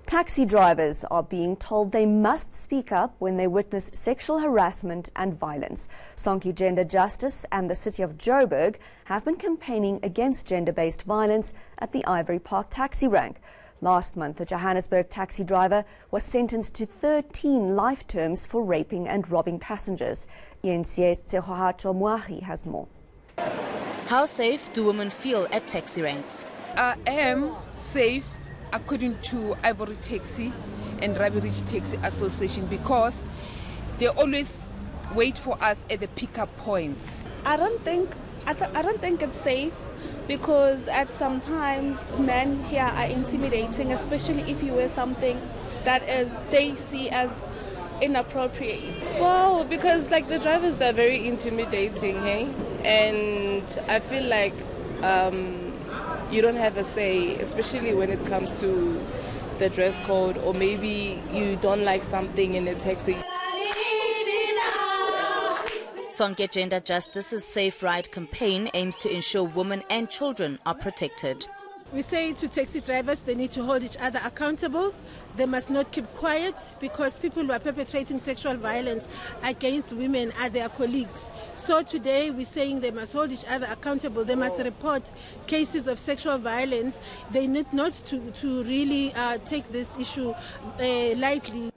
Taxi drivers are being told they must speak up when they witness sexual harassment and violence. Sonke Gender Justice and the city of Joburg have been campaigning against gender-based violence at the Ivory Park taxi rank. Last month, a Johannesburg taxi driver was sentenced to 13 life terms for raping and robbing passengers. ENCA's Tsehohacho Moahi has more. How safe do women feel at taxi ranks? I am safe according to Ivory Taxi and Rabi Ridge Taxi Association because they always wait for us at the pickup points. I don't think it's safe because at some times men here are intimidating, especially if you wear something that is they see as inappropriate. Well, because like the drivers, they're very intimidating, hey? And I feel like you don't have a say, especially when it comes to the dress code, or maybe you don't like something in a taxi. Sonke Gender Justice's Safe Ride campaign aims to ensure women and children are protected. We say to taxi drivers they need to hold each other accountable. They must not keep quiet because people who are perpetrating sexual violence against women are their colleagues. So today we're saying they must hold each other accountable. They must report cases of sexual violence. They need not to really take this issue lightly.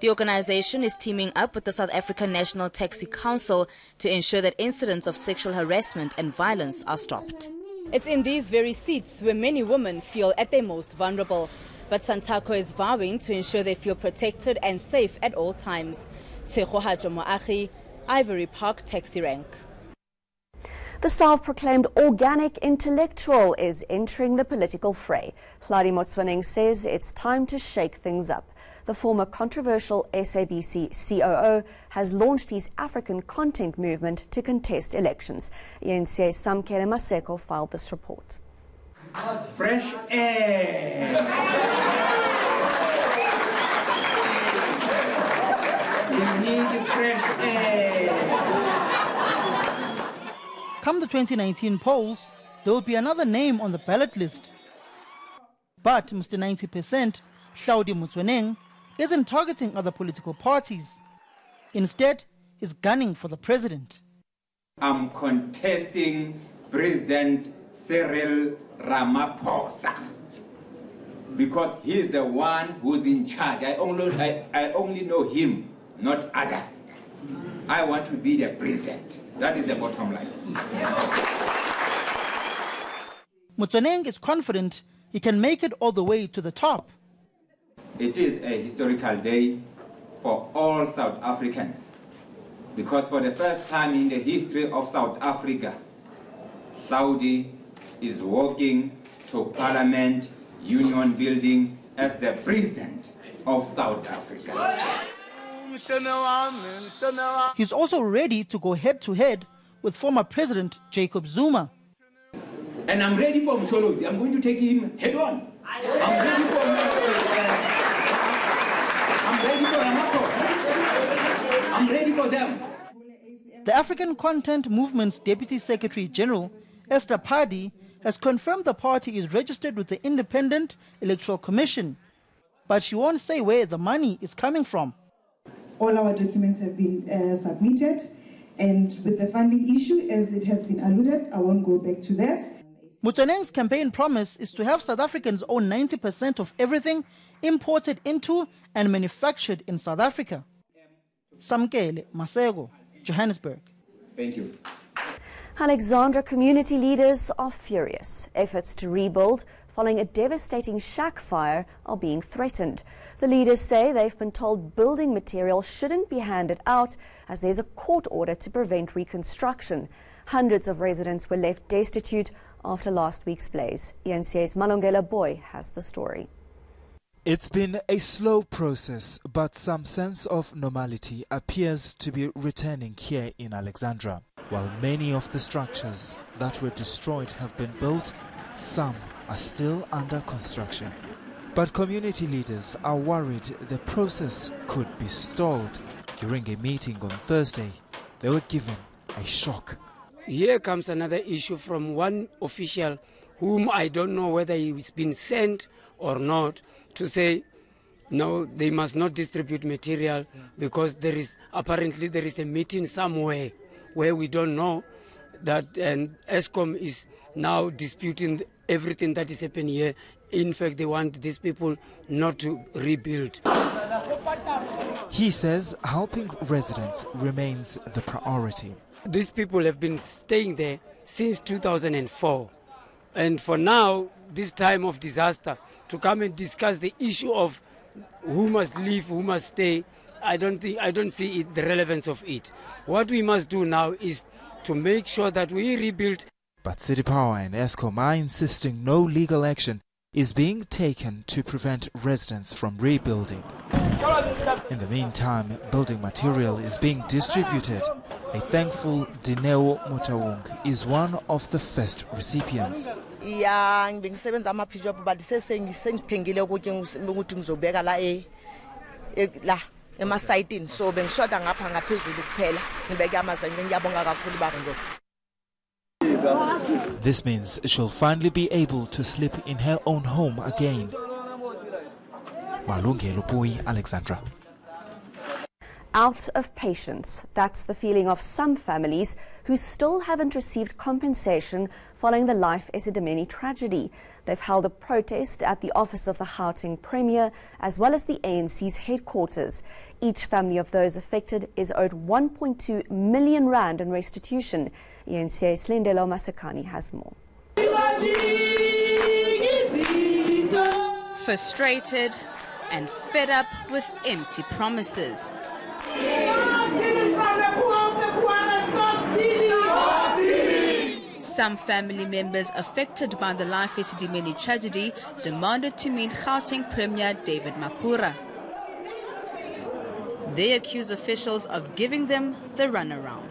The organization is teaming up with the South African National Taxi Council to ensure that incidents of sexual harassment and violence are stopped. It's in these very seats where many women feel at their most vulnerable. But Santako is vowing to ensure they feel protected and safe at all times. Tsehohacho Moahi, Ivory Park taxi rank. The self-proclaimed organic intellectual is entering the political fray. Hlari Motswaneng says it's time to shake things up. The former controversial SABC COO has launched his African content movement to contest elections. ENCA's Samkele Maseko filed this report. Fresh air! We need fresh air! Come the 2019 polls, there will be another name on the ballot list. But Mr. 90%, Hlaudi Motswaneng, isn't targeting other political parties. Instead, he's gunning for the president. I'm contesting President Cyril Ramaphosa because he's the one who's in charge. I only know him, not others. I want to be the president. That is the bottom line. Motswaneng is confident he can make it all the way to the top. It is a historical day for all South Africans because for the first time in the history of South Africa, Saudi is walking to Parliament Union building as the president of South Africa. He's also ready to go head-to-head with former President Jacob Zuma. And I'm ready for Msholozi. I'm going to take him head-on. I'm ready for Ramaphosa. I'm ready for them. The African Content Movement's Deputy Secretary General, Esther Padi, has confirmed the party is registered with the Independent Electoral Commission, but she won't say where the money is coming from. All our documents have been submitted, and with the funding issue, as it has been alluded, I won't go back to that. Motswaneng's campaign promise is to have South Africans own 90% of everything imported into and manufactured in South Africa. Samkele Maseko, Johannesburg. Thank you. Alexandra community leaders are furious. Efforts to rebuild following a devastating shack fire are being threatened. The leaders say they've been told building material shouldn't be handed out as there's a court order to prevent reconstruction. Hundreds of residents were left destitute after last week's blaze. ENCA's Malongela Boy has the story. It's been a slow process, but some sense of normality appears to be returning here in Alexandra. While many of the structures that were destroyed have been built, some are still under construction. But community leaders are worried the process could be stalled. During a meeting on Thursday, they were given a shock. Here comes another issue from one official whom I don't know whether he's been sent or not, to say, no, they must not distribute material because apparently there is a meeting somewhere where we don't know that, and ESCOM is now disputing everything that is happening here. In fact, they want these people not to rebuild. He says helping residents remains the priority. These people have been staying there since 2004. And for now, this time of disaster, to come and discuss the issue of who must leave, who must stay, I don't see the relevance of it. What we must do now is to make sure that we rebuild. But City Power and ESCOM are insisting no legal action is being taken to prevent residents from rebuilding. In the meantime, building material is being distributed. A thankful Dineo Mutawung is one of the first recipients. Yeah, ngisebenza ama-job but sengithengile ukuthi ngizobeka la emasayitini, so bengishoda ngapha ngaphezulu kuphela ngibeke amazenge. Ngiyabonga kakhulu baba. This means she'll finally be able to sleep in her own home again. Malungelo Pui, Alexandra. Out of patience, that's the feeling of some families who still haven't received compensation following the Life Esidimeni tragedy. They've held a protest at the office of the Gauteng Premier as well as the ANC's headquarters. Each family of those affected is owed 1.2 million rand in restitution. ENCA's Lindelo Masakani has more. Frustrated and fed up with empty promises. Some family members affected by the Life Esidimeni tragedy demanded to meet Gauteng Premier David Makhura. They accuse officials of giving them the runaround.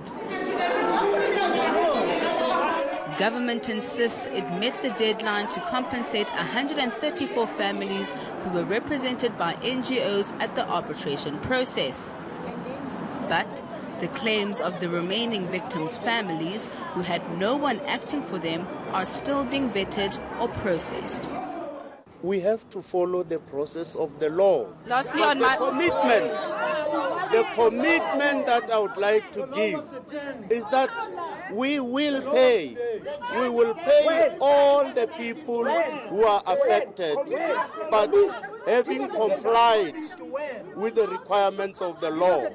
Government insists it met the deadline to compensate 134 families who were represented by NGOs at the arbitration process. But the claims of the remaining victims' families, who had no one acting for them, are still being vetted or processed. We have to follow the process of the law. Lastly, on my the commitment that I would like to give is that we will pay. We will pay all the people who are affected, but having complied with the requirements of the law.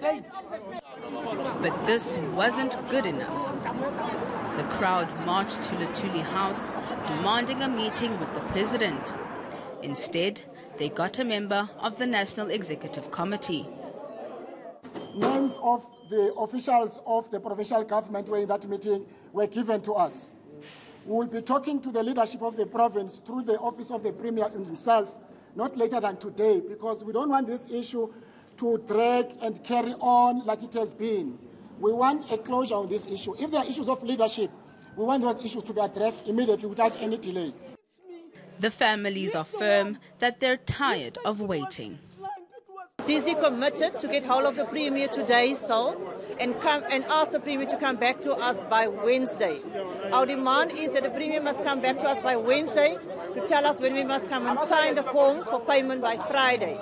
But this wasn't good enough. The crowd marched to Luthuli House, demanding a meeting with the president. Instead, they got a member of the National Executive Committee. Names of the officials of the provincial government were in that meeting were given to us. We will be talking to the leadership of the province through the office of the Premier himself, not later than today, because we don't want this issue to drag and carry on like it has been. We want a closure on this issue. If there are issues of leadership, we want those issues to be addressed immediately without any delay. The families are firm that they're tired of waiting. CC committed to get hold of the Premier today still and come and ask the Premier to come back to us by Wednesday. Our demand is that the Premier must come back to us by Wednesday to tell us when we must come and sign the forms for payment by Friday.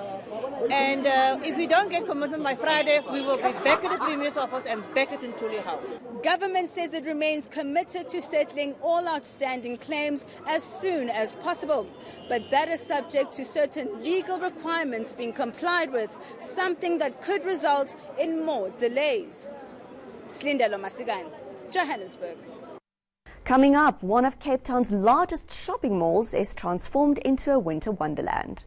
And if we don't get commitment by Friday, we will be back at the Premier's office and back at Luthuli House. Government says it remains committed to settling all outstanding claims as soon as possible. But that is subject to certain legal requirements being complied with, something that could result in more delays. Slindelo Masigan, Johannesburg. Coming up, one of Cape Town's largest shopping malls is transformed into a winter wonderland.